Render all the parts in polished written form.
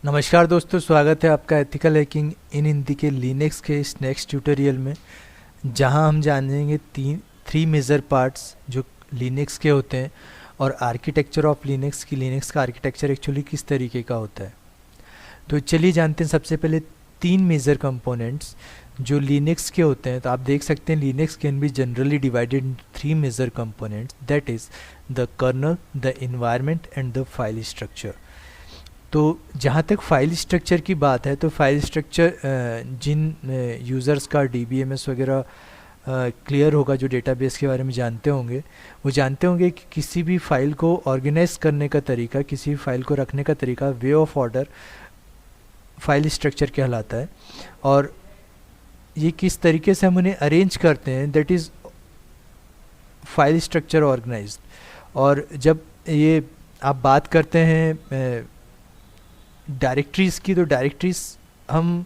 नमस्कार दोस्तों, स्वागत है आपका एथिकल हैकिंग इन हिंदी के लिनक्स के इस नेक्स्ट ट्यूटोरियल में, जहां हम जानेंगे थ्री मेजर पार्ट्स जो लिनक्स के होते हैं और आर्किटेक्चर ऑफ लिनक्स की लिनक्स का आर्किटेक्चर एक्चुअली किस तरीके का होता है। तो चलिए जानते हैं सबसे पहले तीन मेजर कंपोनेंट्स जो लिनक्स के होते हैं। तो आप देख सकते हैं Linux can be generally divided in three major components, that is the kernel, the environment and the file structure. तो जहाँ तक फाइल स्ट्रक्चर की बात है तो फाइल स्ट्रक्चर जिन यूज़र्स का DBMS वगैरह क्लियर होगा, जो डेटाबेस के बारे में जानते होंगे, वो जानते होंगे कि किसी भी फाइल को ऑर्गेनाइज करने का तरीका, किसी भी फाइल को रखने का तरीका, way of order file structure कहलाता है। और ये किस तरीके से हम उन्हें अरेंज करते हैं, that is file structure organised. और जब ये आप बात करते हैं डायरेक्टरीज़ की, तो डायरेक्टरीज़ हम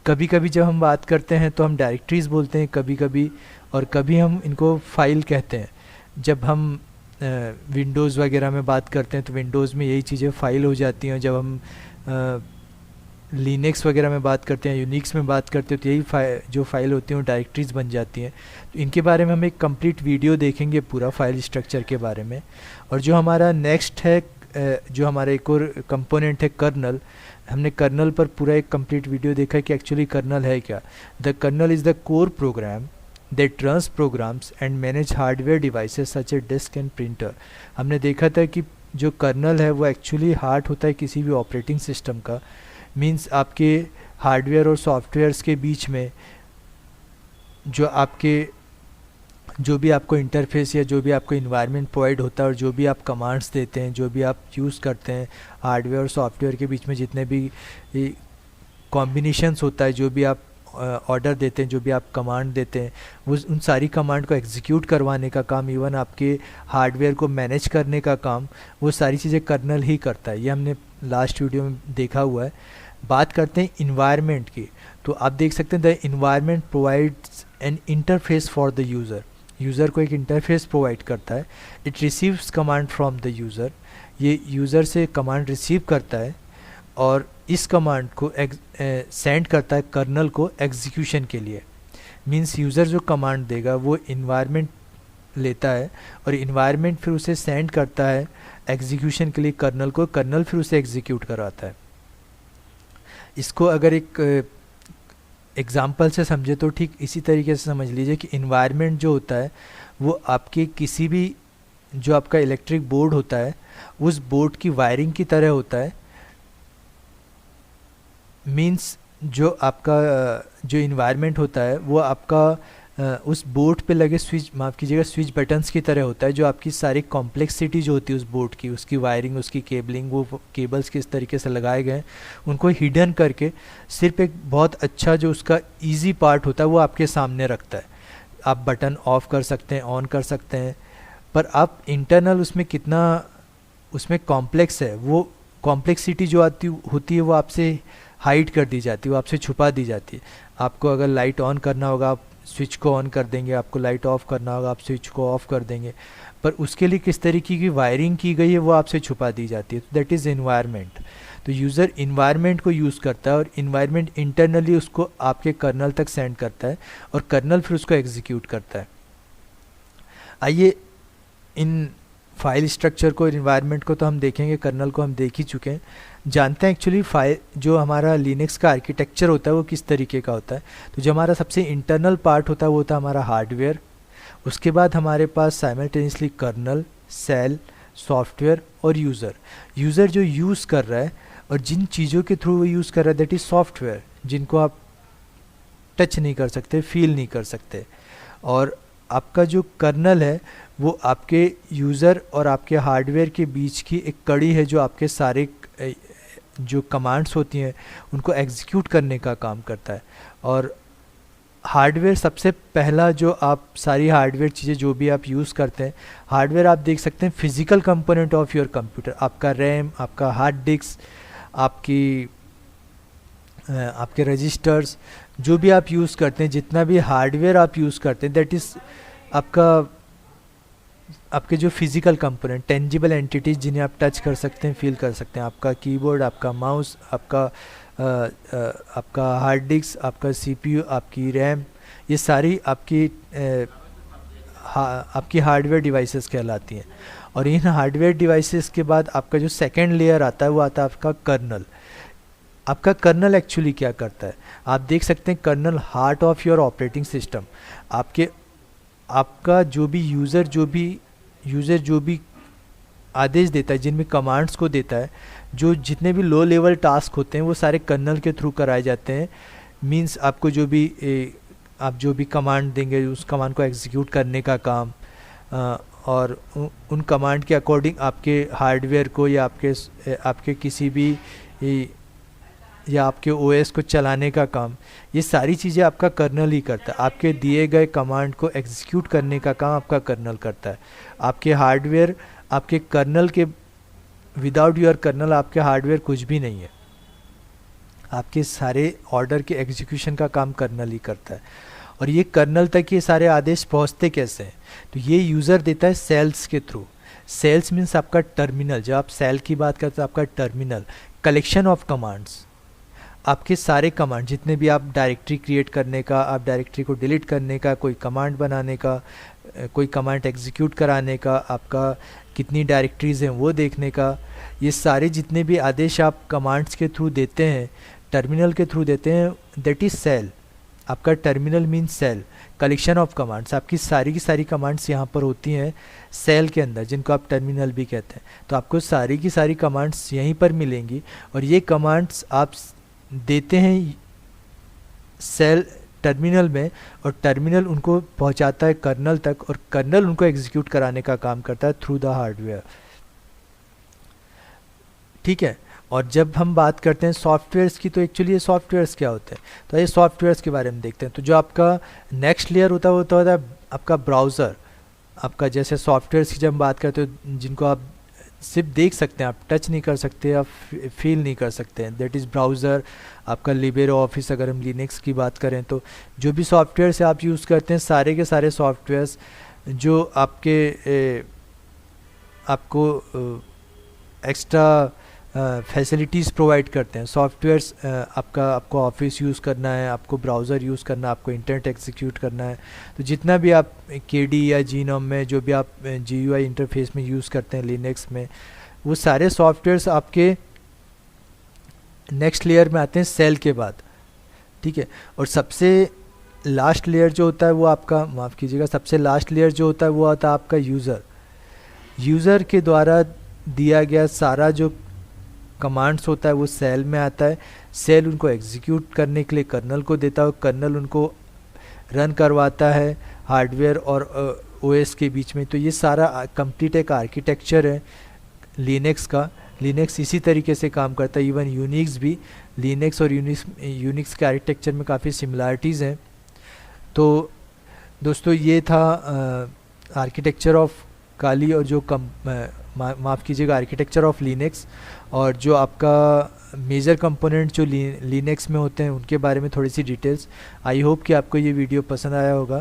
कभी कभी जब हम बात करते हैं तो हम डायरेक्टरीज़ बोलते हैं कभी कभी, और कभी हम इनको फाइल कहते हैं। जब हम विंडोज़ वगैरह में बात करते हैं तो विंडोज़ में यही चीज़ें फाइल हो जाती हैं। जब हम लिनक्स वगैरह में बात करते हैं, यूनिक्स में बात करते हैं, तो यही जो फाइल होती हैं वो डायरेक्टरीज़ बन जाती हैं। तो इनके बारे में हम एक कंप्लीट वीडियो देखेंगे पूरा फाइल स्ट्रक्चर के बारे में। और जो हमारा नेक्स्ट है, जो हमारा एक और कंपोनेंट है कर्नल, हमने कर्नल पर पूरा एक कंप्लीट वीडियो देखा है कि एक्चुअली कर्नल है क्या। The kernel is the core program that runs programs and manage hardware devices such a disk and printer. हमने देखा था कि जो कर्नल है वो एक्चुअली हार्ट होता है किसी भी ऑपरेटिंग सिस्टम का। मीन्स आपके हार्डवेयर और सॉफ्टवेयर्स के बीच में जो भी आपको इंटरफेस या जो भी आपको इन्वायरमेंट प्रोवाइड होता है और जो भी आप कमांड्स देते हैं, जो भी आप यूज़ करते हैं, हार्डवेयर और सॉफ्टवेयर के बीच में जितने भी कॉम्बिनेशंस होता है, जो भी आप ऑर्डर देते हैं, जो भी आप कमांड देते हैं, वो उन सारी कमांड को एग्जीक्यूट करवाने का काम, इवन आपके हार्डवेयर को मैनेज करने का काम, वो सारी चीज़ें कर्नल ही करता है। ये हमने लास्ट वीडियो में देखा हुआ है। बात करते हैं इन्वायरमेंट की, तो आप देख सकते हैं the environment provides N interface for the user. User को एक इंटरफेस प्रोवाइड करता है। It receives command from the user, ये यूज़र से कमांड रिसीव करता है और इस कमांड को सेंड करता है कर्नल को एग्जीक्यूशन के लिए। मींस यूज़र जो कमांड देगा वो इन्वायरमेंट लेता है और इन्वायरमेंट फिर उसे सेंड करता है एग्जीक्यूशन के लिए कर्नल को, कर्नल फिर उसे एग्जीक्यूट कराता है। इसको अगर एक एग्ज़ाम्पल से समझे तो ठीक इसी तरीके से समझ लीजिए कि इन्वायरमेंट जो होता है वो आपके किसी भी जो आपका इलेक्ट्रिक बोर्ड होता है उस बोर्ड की वायरिंग की तरह होता है। मींस जो आपका जो इन्वायरमेंट होता है वो आपका उस बोर्ड पे लगे स्विच, माफ़ कीजिएगा, स्विच बटन्स की तरह होता है। जो आपकी सारी कॉम्प्लेक्सिटी जो होती है उस बोर्ड की, उसकी वायरिंग, उसकी केबलिंग, वो केबल्स किस तरीके से लगाए गए हैं उनको हिडन करके सिर्फ एक बहुत अच्छा जो उसका इजी पार्ट होता है वो आपके सामने रखता है। आप बटन ऑफ कर सकते हैं, ऑन कर सकते हैं, पर आप इंटरनल उसमें कितना उसमें कॉम्प्लेक्स है, वो कॉम्प्लेक्सिटी जो होती है वो आपसे हाइड कर दी जाती है, वो आपसे छुपा दी जाती है। आपको अगर लाइट ऑन करना होगा आप स्विच को ऑन कर देंगे, आपको लाइट ऑफ करना होगा आप स्विच को ऑफ कर देंगे, पर उसके लिए किस तरीके की वायरिंग की गई है वो आपसे छुपा दी जाती है। तो दैट इज़ इन्वायरमेंट। तो यूज़र इन्वायरमेंट को यूज़ करता है और इन्वायरमेंट इंटरनली उसको आपके कर्नल तक सेंड करता है और कर्नल फिर उसको एग्जीक्यूट करता है। आइए इन फाइल स्ट्रक्चर को, इन्वायरमेंट को तो हम देखेंगे, कर्नल को हम देख ही चुके हैं। जानते हैं एक्चुअली फाइल जो हमारा लिनक्स का आर्किटेक्चर होता है वो किस तरीके का होता है। तो जो हमारा सबसे इंटरनल पार्ट होता है वो होता है हमारा हार्डवेयर। उसके बाद हमारे पास साइमल्टेनियसली कर्नल, सेल, सॉफ्टवेयर और यूज़र। यूज़र जो यूज़ कर रहा है और जिन चीज़ों के थ्रू वो यूज़ कर रहा है दैट इज़ सॉफ्टवेयर, जिनको आप टच नहीं कर सकते, फील नहीं कर सकते। और आपका जो कर्नल है वो आपके यूज़र और आपके हार्डवेयर के बीच की एक कड़ी है जो आपके सारे जो कमांड्स होती हैं उनको एग्जीक्यूट करने का काम करता है। और हार्डवेयर सबसे पहला जो आप सारी हार्डवेयर चीज़ें जो भी आप यूज़ करते हैं, हार्डवेयर आप देख सकते हैं physical component of your computer, आपका रैम, आपका हार्ड डिस्क, आपके रजिस्टर्स, जो भी आप यूज़ करते हैं, जितना भी हार्डवेयर आप यूज़ करते हैं दैट इज़ आपका आपके जो फिज़िकल कंपोनेंट, टेंजिबल एंटिटीज़ जिन्हें आप टच कर सकते हैं, फील कर सकते हैं, आपका कीबोर्ड, आपका माउस, आपका हार्ड डिस्क, आपका सीपीयू, आपकी रैम, ये सारी आपकी हार्डवेयर डिवाइसेस कहलाती हैं। और इन हार्डवेयर डिवाइसेस के बाद आपका जो सेकेंड लेयर आता है वो आता है आपका कर्नल। आपका कर्नल एक्चुअली क्या करता है, आप देख सकते हैं kernel heart of your operating system. आपका जो भी यूज़र जो भी आदेश देता है, जिनमें कमांड्स को देता है, जो जितने भी लो लेवल टास्क होते हैं वो सारे कर्नल के थ्रू कराए जाते हैं। मींस आपको आप जो भी कमांड देंगे उस कमांड को एग्जीक्यूट करने का काम, और उन कमांड के अकॉर्डिंग आपके हार्डवेयर को या आपके किसी भी या आपके ओएस को चलाने का काम, ये सारी चीज़ें आपका कर्नल ही करता है। आपके दिए गए कमांड को एग्जीक्यूट करने का काम आपका कर्नल करता है। आपके हार्डवेयर, आपके कर्नल के विदाउट योर कर्नल आपके हार्डवेयर कुछ भी नहीं है। आपके सारे ऑर्डर के एग्जीक्यूशन का काम कर्नल ही करता है। और ये कर्नल तक ये सारे आदेश पहुंचते कैसे हैं, तो ये यूज़र देता है सेल्स के थ्रू। सेल्स मीन्स आपका टर्मिनल, जब आप सेल की बात करते हैं आपका टर्मिनल, कलेक्शन ऑफ कमांड्स, आपके सारे कमांड जितने भी, आप डायरेक्टरी क्रिएट करने का, आप डायरेक्टरी को डिलीट करने का, कोई कमांड बनाने का, कोई कमांड एग्जीक्यूट कराने का, आपका कितनी डायरेक्टरीज़ हैं वो देखने का, ये सारे जितने भी आदेश आप कमांड्स के थ्रू देते हैं, टर्मिनल के थ्रू देते हैं, दैट इज़ सेल। आपका terminal means shell, collection of commands. आपकी सारी की सारी कमांड्स यहाँ पर होती हैं सेल के अंदर, जिनको आप टर्मिनल भी कहते हैं। तो आपको सारी की सारी कमांड्स यहीं पर मिलेंगी, और ये कमांड्स आप देते हैं सेल टर्मिनल में, और टर्मिनल उनको पहुंचाता है कर्नल तक, और कर्नल उनको एग्जीक्यूट कराने का काम करता है थ्रू द हार्डवेयर। ठीक है। और जब हम बात करते हैं सॉफ्टवेयर्स की, तो एक्चुअली ये सॉफ्टवेयर्स क्या होते हैं, तो ये सॉफ्टवेयर्स के बारे में देखते हैं। तो जो आपका नेक्स्ट लेयर होता है वो होता है आपका ब्राउज़र। आपका जैसे सॉफ्टवेयर्स की जब हम बात करते हैं जिनको आप सिर्फ देख सकते हैं, आप टच नहीं कर सकते, आप फील नहीं कर सकते हैं, दैट इज़ ब्राउज़र। आपका लिबरे ऑफिस, अगर हम लिनक्स की बात करें तो जो भी सॉफ्टवेयर्स आप यूज़ करते हैं, सारे के सारे सॉफ्टवेयर्स जो आपको एक्स्ट्रा फैसिलिटीज़ प्रोवाइड करते हैं। सॉफ्टवेयर्स आपको ऑफिस यूज़ करना है, आपको ब्राउज़र यूज़ करना है, आपको इंटरनेट एग्जीक्यूट करना है, तो जितना भी आप केडी या जीनोम में जो भी आप जीयूआई इंटरफेस में यूज़ करते हैं लिनक्स में, वो सारे सॉफ्टवेयर्स आपके नेक्स्ट लेयर में आते हैं सेल के बाद। ठीक है। और सबसे लास्ट लेयर जो होता है वो आपका, माफ़ कीजिएगा, सबसे लास्ट लेयर जो होता है वो आता है आपका यूज़र के द्वारा दिया गया सारा जो कमांड्स होता है वो सेल में आता है। सेल उनको एग्जीक्यूट करने के लिए कर्नल को देता है, कर्नल उनको रन करवाता है हार्डवेयर और ओएस के बीच में। तो ये सारा कंप्लीट एक आर्किटेक्चर है लिनक्स का। लिनक्स इसी तरीके से काम करता है, इवन यूनिक्स भी। लिनक्स और यूनिक्स के आर्किटेक्चर में काफ़ी सिमिलरिटीज़ हैं। तो दोस्तों ये था आर्किटेक्चर ऑफ काली, और जो माफ़ कीजिएगा आर्किटेक्चर ऑफ लिनक्स, और जो आपका मेजर कंपोनेंट जो लिनक्स में होते हैं उनके बारे में थोड़ी सी डिटेल्स। आई होप कि आपको ये वीडियो पसंद आया होगा।